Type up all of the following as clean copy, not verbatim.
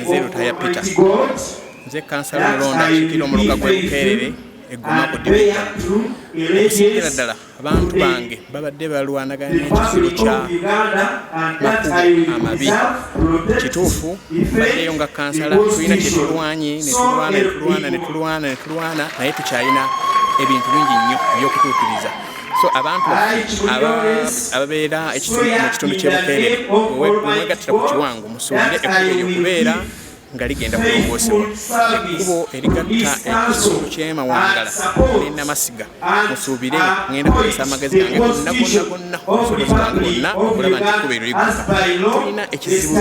zero taya Peter nze kansala mulonda kikiro muluka gwe Bukerere eggumako dibita okusingira ddala abantu bange babadde balwanagana n'ekisulo kya makubo amabi kituufu baddeyo nga kansala tulina kyetulwanye netulwana naye tukyalina ebintu bingi nnyo ebyokutuukiriza so abantu ababeera mu kitundu ky'e Bukerere mwegattira ku kiwango musuubire ekkubo ery'okubeera nga ligenda kulongoosebwa ekkubo erigatta ekitundu ky'Emawangala ne Namasiga musuubire ngenda kukozesa amagezi gange gonna obusobozi bwange bwonna okulaba nti ekkubo eryo ligguka tulina ekizibu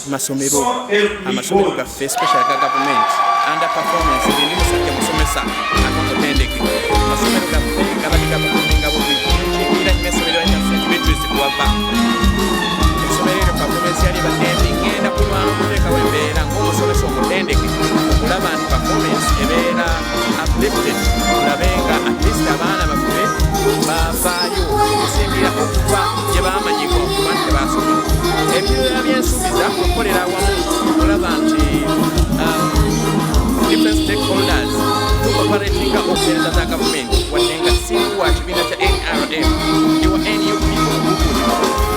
amasomero gaffe special ga gavumenti under performance ndi musajja musomesa akamutendeke amasomero gaffe gabadde gapafominga bubi era nnyo essomero lya St. Beatrice kuwava essomero eryo performance yali baddendi ngenda kulwana okuteekawo embeera ng'omusomesa omutendeke okulaba nti performance ebeera uplifted tulabe nga at least abaana baffe bafaayo okusingira okuva gye baamanyibwa okuba nti tebasoma ebirala byensuubiza okukolera awamu okulaba nti different stakeholders cooperating opereza za gavumenti wadde nga sinwa kibiina kya NRM iwa NUP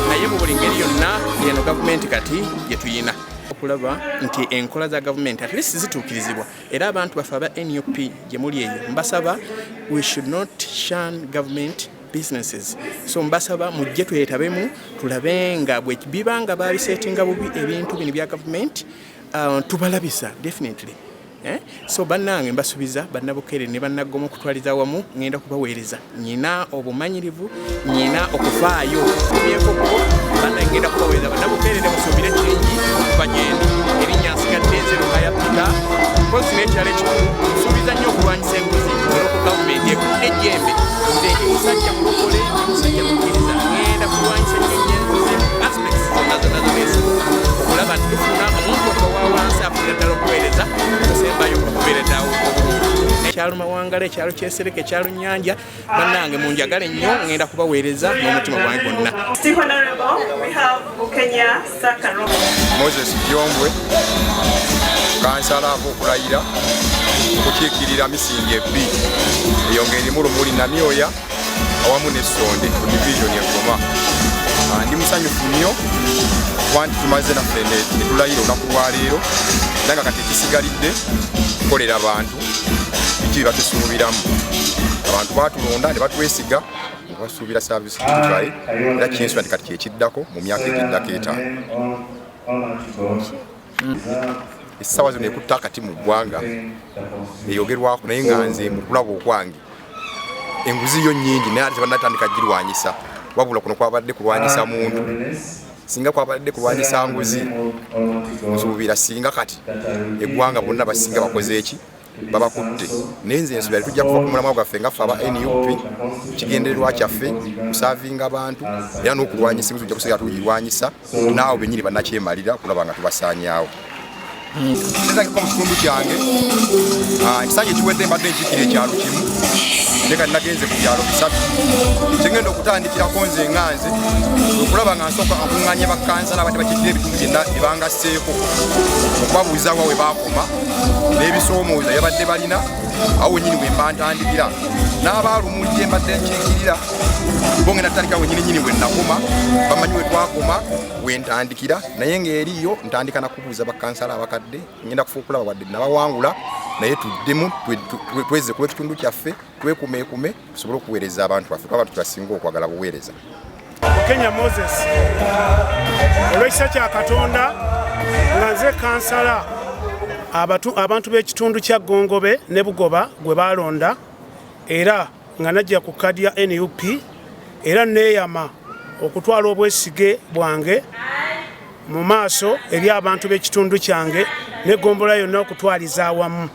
naye mu buli ngeri yonna eno gavumenti kati gye tuyina okulaba nti enkola za gavumenti at least zituukirizibwa era abantu baffe aba NUP gye muli eyo mbasaba we should not shun government businesses so mbasaba mujje twetabemu tulabe nga bwe biba nga babisetinga bubi ebintu bino bya gavumenti tubalabisa definitely so bannange mbasubiza bannabukeere ne bannaggomo okutwaliza awamu ngenda kubaweereza nyina obumanyirivu nyina okufaayo kubyeko ko bannange ngenda kubaweereza bannabukeere ne musuubire kingi okuva gyendi erinnya nsigadde zero kaya Peter mpozi n'ekyalo ekikulu nsuubiza nnyo okulwanyisa enguzi olw'oku gavumenti ekudde ejjembe nze musajja mulokole musajja mukkiriza ngenda kulwanyisa ennyo enguzi aspects zonna z'ensi okulaba nti tufuna omuntu okuva wansi afunira ddala okuweereza okusembayo okubeereddawo ekyalo Mawangala ekyalo Kyesereke ekyalo Nnyanja bannange munjagale nnyo ngenda kubaweereza n'omutima gwange gwonna. Moses Jombwe kansala okulayira okukiikirira misingi ebbi eyo ng'erimu Lumuli Namyoya awamu n'Essonde ku division Goma. Ndi musanyufu nnyo kuba nti tumaze naffe ne tulayira olunaku lwa leero era nga kati kisigalidde kukolera abantu biki bye batusuubiramu abantu batulonda ne batwesiga ne basuubira saavisi tutwaye era kinsuubira nti kati kyekiddako mu myaka egiddako 5 essaawa zino ekutta akati mu ggwanga eyogerwako naye nga nze mu kulaba okwange enguzi yo nnyingi naye ate tebannatandika girwanyisa wabula kuno kwabadde kulwanyisa muntu singa kwabadde kulwanyisa nguzi nsuubira singa kati eggwanga bonna basinga bakoze eki babakutte naye nze nsuubira tujja kuva ku mulamwa gwaffe nga ffe aba NUP kigendererwa kyaffe kusaavinga abantu era n'okulwanyisa enguzi tujja kusigala tugirwanyisa naawe bennyini bannakyemalira okulaba nga tubasaanyaawo. Nzekako mu kitundu kyange ekisanja ekiwedde mbadde nkikira ekyalo kimu ndeka nagenze ku byalo 3 kyengenda okutandikirako nze nganze okulaba nga nsooka akuŋŋaanya bakkansala abadde bakiikira ebitundu byonna ebangasseeko okubabuuza wa we baakoma n'ebisoomooza byabadde balina awo wennyini bwe mba ntandikira n'abaalumuli gye mbadde nkiikirira bo ngenda ntandikira wennyini bwe nakoma bamanyi we twakoma we ntandikira naye ng'eriyo ntandika nakubuuza bakkansala abakadde ngenda kufuukulaba wadde nabawangula naye tuddemu tweze kuba ekitundu kyaffe twekumeekume tusobole okuweereza abantu baffe kuba abantu tubasinga okwagala buweereza. Kenya Moses olw'ekisa kya Katonda nga nze kansala abantu b'ekitundu kya Gongobe ne Bugoba gwe balonda era nga najja ku kadi ya NUP era neeyama okutwala obwesige bwange mu maaso eri abantu b'ekitundu kyange n'eggombolola yonna okutwaliza awamu.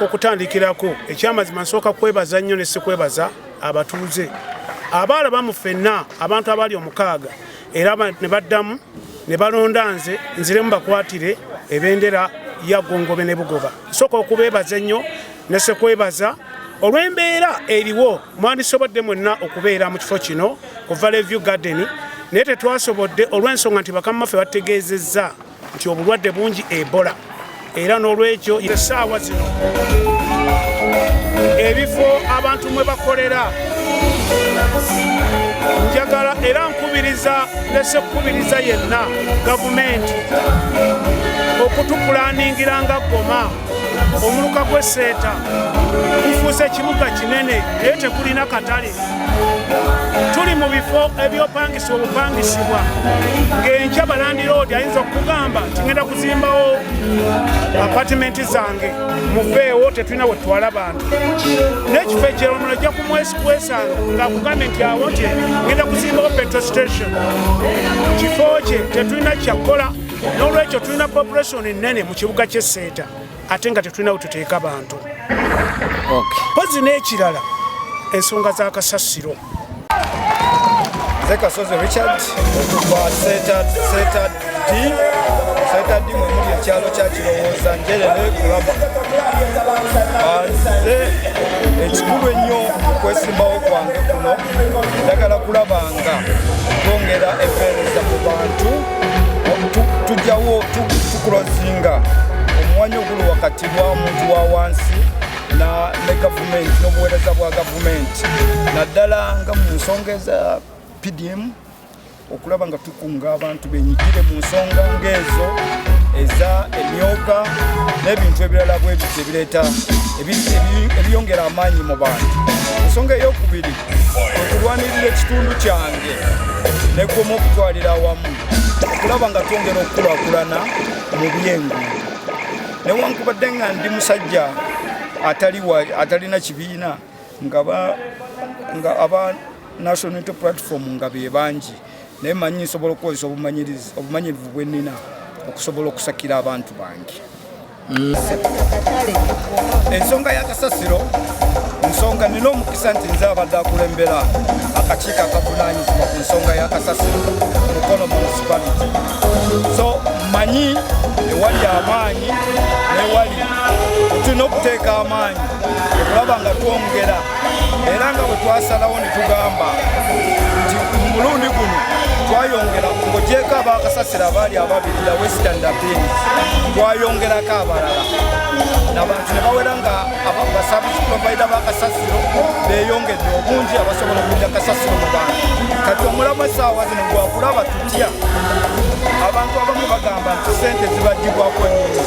Okutandikirako ekyamazima nsooka kwebaza nnyo ne sikwebaza abatuuze abaalaba mu ffenna abantu abali 6 era ne baddamu ne balonda nze nziremu bakwatire ebendera ya Gongobe ne Bugoba. Nsooka okubeebaza ennyo ne sikwebaza olw'embeera eriwo mwandisobodde mwenna okubeera mu kifo kino ku Valley View Garden naye tetwasobodde olw'ensonga nti bakammaffe bategeezezza nti obulwadde bungi Ebola era n'olwekyo essaawa zino ebifo abantu mwe bakolera njagala era lese kukubiriza yenna gavumenti okutupulaningira nga Goma omuluka gw'Esseeta gufuuse ekibuga kinene naye tekulina katale tuli mu bifo ebyopangisibwa obupangisibwa ng'enkya balandiroodi ayinza okugamba tingenda kuzimbawo apatimenti zange muveewo tetulina we tutwala bantu n'ekifo ekyeromulo ojja kumwesanga ng'akugambye nti awo nti ngenda kuzimbawo petrol station kifo kye tetulina kyakola n'olwekyo tulina population nnene mu kibuga ky'Esseeta ate nga tetulina we tuteeka bantu pozi n'ekirala ensonga za kasasiro. Kasozi Richard okuva Seeta D mwe muli ekyalo kya Kirowooza Njerere kulaba nze ekikulu ennyo okwesimbawo kwange kuno njagala kulaba nga twongera empeereza mu bantu tujjawo tukulozinga omuwanya oguli wakati wa muntu wa wansi ne gavumenti n'obuweereza bwa gavumenti naddala nga mu nsonga eza PDM okulaba nga tukunga abantu benyigire mu nsonga ng'ezo eza emyoga n'ebintu ebirala bwe bityo ebireeta ebiyongera amaanyi mu bantu. Ensonga ey'okubiri okulwanirira ekitundu kyange ne Goma okutwalira awamu okulaba nga twongera okukulaakulana mu byenguudo newankubadde nga ndi musajja atalina kibiina nga aba National Unity Platform nga be bangi naye manyi nsobola okukozesa obumanyirivu bwe nnina okusobola okusakira abantu bange. Ensonga ya kasasiro nsonga nina omukisa nti nze abadde akulembera akakiiko akavunaanyizibwa ku nsonga ya kasasiro mukono municipality so manyi ewali amaanyi newali tulina okuteeka amaanyi okulaba nga twongera era nga bwe twasalawo ne tugamba nti mu mulundi guno twayongera ng'ogyeko abakasasiro abaali ababirira Western Dappings twayongerako abalala n'abantu ne bawera nga baservice provider bakasasiro beeyongedde obungi abasobola okujja kasasiro mu bantu kati omulamu essaawa zino gwakulaba tutya abantu abamu bagamba nti ssente zibagibwako nnyingi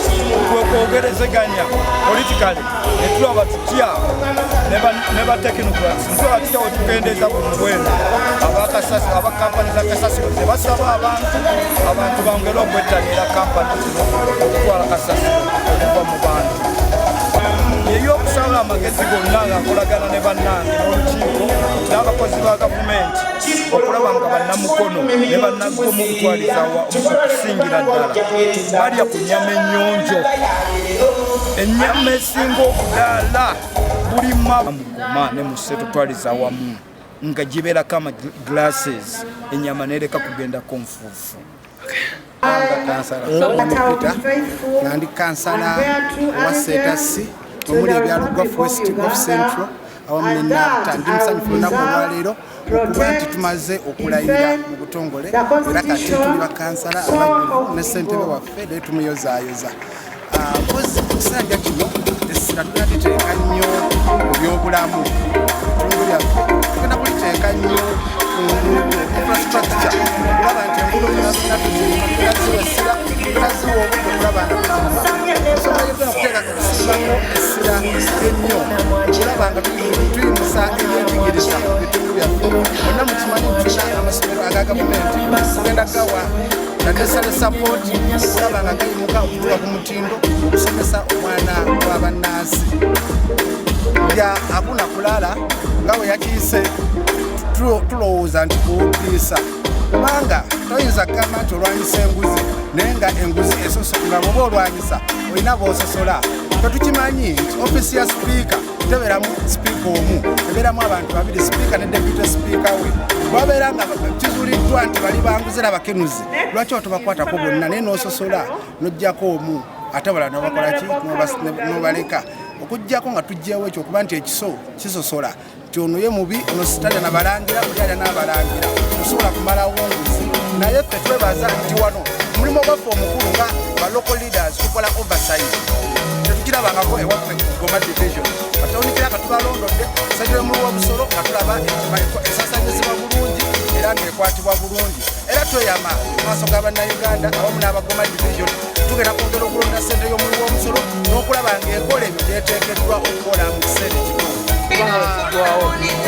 kwekwogerezeganya politikale ne tulaba tutya ne batekinokrats ntulaba tutya we tukendeeza ku mubwenu abakampani za kasasiro ze basaba abantu bongere okwettanira kampani zino okutwala kasasiro okuva mu bantu ey'okusala amagezi gonna ng'akolagana ne bannange n'olukiiko n'abakozi ba gavumenti okulaba nga bannamukono ne bannagomu okutwaliza okusingira ddala balya ku nnyama ennyonjo ennyama esinga okudaala buli mu Goma ne mu Seeto twaliza wamu nga gibeerako amaglasses ennyama nereka kugendako nfuufu. Nandi kansala wa Seeta C omuli ebyalo Gulf West Gulf Central awamu ne Nabta ndi musanyufu olunaku olwaleero okuba nti tumaze okulayira mu butongole era kati tuli bakansala abagulu ne ssentebe waffe naye tumuyozaayoza mpozi ekisanja kino essira tunaliteeka nnyo ku byobulamu ebitundu byaffe tugenda kuliteeka nnyo ku infrastructure okulaba nti enguudo zonna tuziwesira tunaziwa obudde okulaba nga tuzirima ensonga yetuna kuteeka kusimbako essira ennyo okulaba nga tuyimusa ebyenjigiriza mu bitundu byaffe bonna mukimanyi tulina amasomero aga gavumenti tugenda gawa nadesale support okulaba nga gayimuka okutuuka ku mutindo okusomesa omwana w'abannansi ya hakuna kulala ngawe yakiyise tulowooza nti kuwukiisa kubanga toyinza kugamba nti olwanyisa enguzi naye nga enguzi nga bwoba olwanyisa olina b'ososola tetukimanyi nti ofiisi ya sipiika tebeeramu sipiika omu ebeeramu abantu babiri sipiika ne deputy sipiika we babeera nga kizuuliddwa nti bali banguzi era bakenuzi lwaki otobakwatako bonna naye n'ososola n'oggyako omu ate balala nobakolaki n'obaleka okujjako nga tujjeewo ekyo okuba nti ekiso kisosola nti ono ye mubi ono sitalya nabalangira oli alya n'abalangira osobola kumalawo nguzi naye ffe twebaza nti wano omulimu gwaffe omukulu nga ba local leaders tukola oversight tetukirabangako ewaffe Goma division katawunikira nga tubalondodde sajjula mulu wa busolo nga tulaba esasanyizibwa bulungi era ng'ekwatibwa bulungi era tweyama maaso g'abannayuganda awamu n'abagoma division tugenda kwongera okulonda ssente y'omulu w'omusolo n'okulaba ng'ekola ebyo byeteekeddwa okukola mu kiseera ekituufu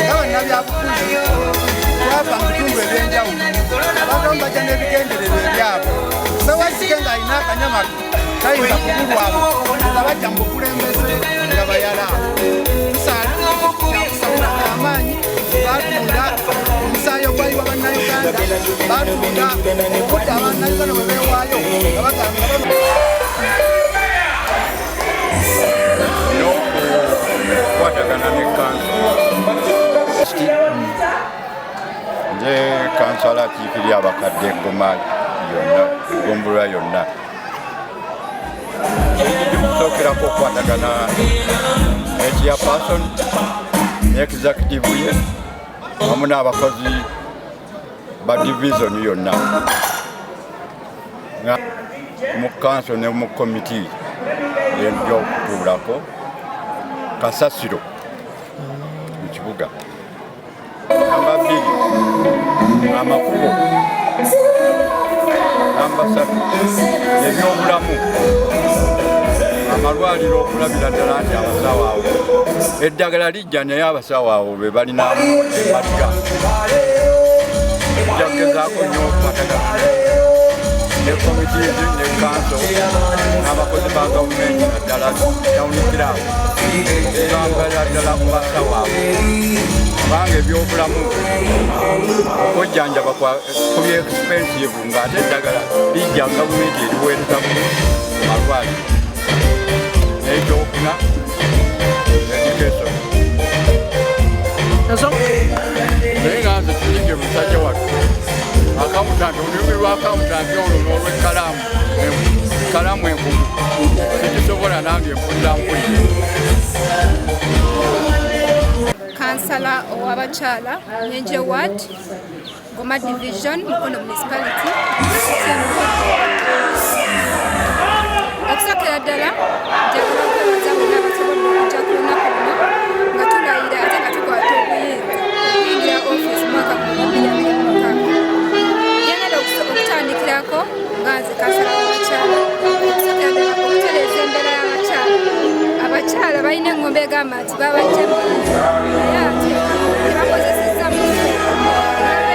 ngabannabyabufuzi twava mu bitundu ebyenjawulo abantu abamu bajja n'ebigendererwa ebyabwe sewazike ng'alina akanyamatu tayinza kubulwabo nga bajja mu bukulembeze nga bayala tusaakyakusabira amaanyi batunda omusaayi ogwayiwa bannayuganda batunda okudda abannayuganda bwe beewaayo nga bagamba n'okukwatagana ne kanso nze kansala kiikiri abakadde Goma yonna Gombulwa yonna tusokerako okukwatagana echairperson ne executive ye wamu n'abakozi ba division yonna nga mu kanso ne mu komiti y'okutuulako kasasiro mu kibuga namba 2 amakubo namba 3 ebyobulamu amalwaliro okulabira ddala nti abasawo awo eddagala lijja naye abasawo awo be balinamu emaliga jagezaako nnyo okukwatagana ne komitizi ne kanso n'abakozi ba gavumenti naddala tawunikirawo ebambala ddala ku basawo abo kubanga ebyobulamu okujjanjaba kubi expensive ng'ate eddagala lijja gavumenti eriweereza ku malwaliro n'ekyokuna education naye nga nze tulinge musajja wattu akawutanti olulimi lw'akawutanti olwo n'olw'ekalamu enkugu tekisobola nange empulira mpulire. Kansala ow'abakyala Nyenje Ward Goma Division Mukono Municipality okusookera ddala njagala okwebaza bonna abasobodde okujja ku lunaku luno nga tulayira ate nga tukwata obuyinza okuyingira offisi mwaka 2026 gyenera okutandikirako nga nze kansala w'abakyala okusookera ddala okutereeza embeera y'abakyala abakyala balina engombe egamba nti babajja mu naye ate tebakozesezza mu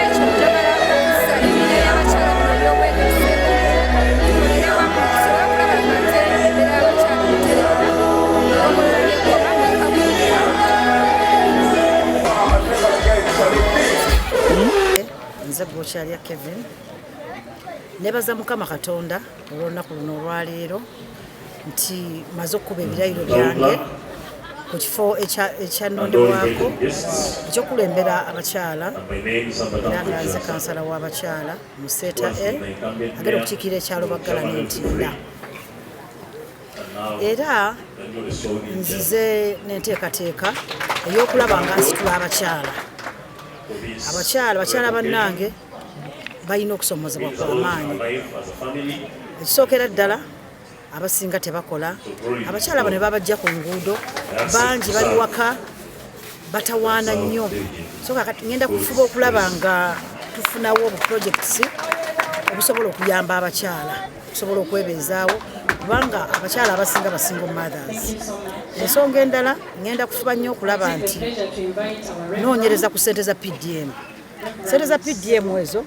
ekyo njagala okussa embeera y'abakyala bino ebyobwegaseeko tukolere wamu okusobola okulaba nga nte embeera y'abakyala etereera omulabyegoba mwaka nze Bwokyalya Kevin nebaza Mukama Katonda olw'olunaku luno olwaleero nti maze okukuba ebirayiro byange ku kifo ekyannondebwako ekyokulembera abakyala era nga nze kansala w'abakyala mu Seeta agenda okukiikirira ekyalo Baggala n'Entinda era nzize n'enteekateeka ey'okulaba nga nsitula abakyala bannange balina okusomozebwa kw'amaanyi ekisookera ddala abasinga tebakola abakyala bano babajja ku nguudo bangi bali waka batawaana nnyo so kakati ngenda kufuba okulaba nga tufunawo obuprojects obusobola okuyamba abakyala okusobola okwebeezaawo kubanga abakyala abasinga basingle mothers ensonga endala ngenda kufuba nnyo okulaba nti noonyereza ku ssente za PDM ezo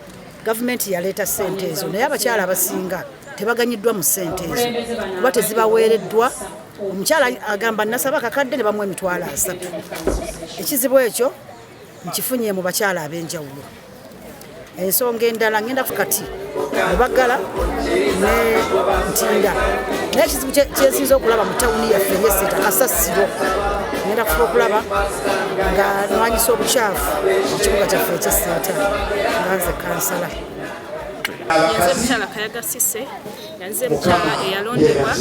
gavumenti yaleeta ssente ezo naye abakyala abasinga tebaganyiddwa mu ssente ezo kuba tezibaweereddwa omukyala agamba nasaba akakadde ne bamuwa emitwalo 3 ekizibu ekyo nkifunye mu bakyala ab'enjawulo ensonga endala ngenda kati Baggala ne Ntinda naye ekizibu kyensinza okulaba mu tawuni yaffe y'Esseeta kasasiro ngenda kufuba okulaba nga nwanyisa obukyafu mu kibuga kyaffe eky'Esseeta nga nze kansala Yanze mukyala Kayaga Sise, yanze mukyala eyalondebwa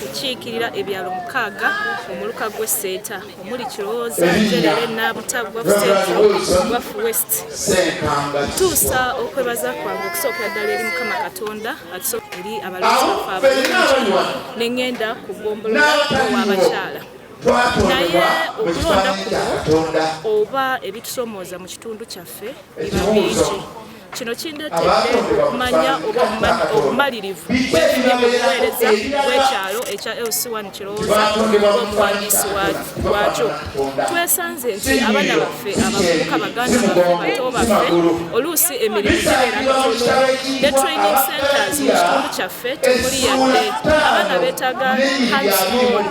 okukiikirira ebyalo 6 omuluka gw'Esseeta omuli Kirowooza, Njerere, Naabuta, Gwafu West. Tuusa okwebaza kwange okusookera ddala eri Mukama Katonda atusooka eri abalonzi baffe abalungi ne ŋŋenda ku ggombolola w'abakyala. Naye okulonda kuno oba ebitusomooza mu kitundu kyaffe biba bingi. Kino kindetedde okumanya obumalirivu bwefunye mu buweereza bw'ekyalo ekya LC1 Kirowooza ng'omuwandiisi wakyo. Twesanze nti abaana baffe abavubuka baganda baffe bato baffe oluusi emirimu gibeera mitono ne training centers mu kitundu kyaffe temuli yadde. Abaana beetaaga hands-on.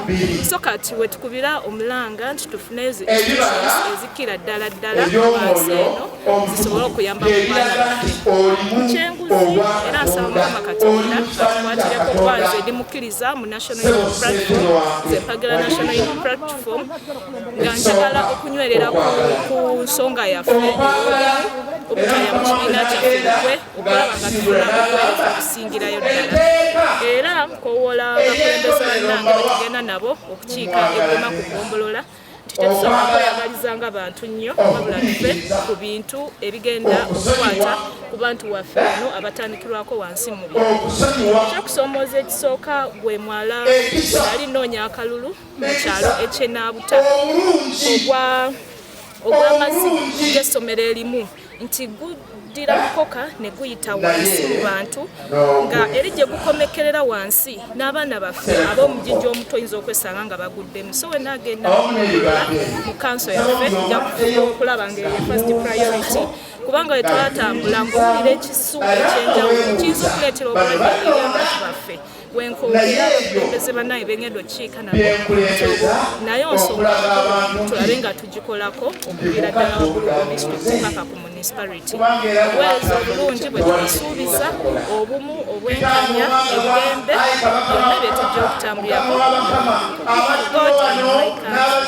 So kati we tukubira omulanga nti tufune institutions ezikira ddala wansi eno zisobole okuyamba mu baana Mukyenguzi era nsaba Mukama Katonda atukwatireko kwanze ndimukkiriza mu National Youth Platform, nze mpagala National Youth Platform nga njagala okunywerera ku nsonga yaffe obutaya mu kibiina kyaffe lukwe okulaba nga tufuna obuweereza okusingirayo ddala. Era nkowoola abakulembeze bannange betugenda nabo okukiika eggoma ku ggombolola tetusobola kweyagaliza ng'abantu nnyo wabula tuve ku bintu ebigenda okukwata ku bantu waffe bano abatandikirwako wansi mu byalo. Ekyokusoomooza ekisooka gwe mwala nali nnoonya akalulu mu kyalo eky'e Naabuta ogw'amazzi g'essomero erimu nti guddira mukoka ne guyita wansi mu bantu nga eri gye gukomekerera wansi n'abaana baffe ab'omugigi omuto oyinza okwesanga nga baguddemu. So we naagenda mu kanso yaffe nja okulaba ng'eyo first priority kubanga we twatambula ng'owulira ekisu ekyenjawulo kiyinza okuleetera obulwadde eri abantu baffe. Wenkoolera abakulembeze bannaye bengenda okukiika nabo naye nsonga tulabe nga tugikolako okuviira ddala waggulu ku disitulikiti paka ku municipality. Obuweereza obulungi bwe tubasuubiza, obumu, obwenkanya, ebbembe byonna bye tujja okutambulirako. God and my country.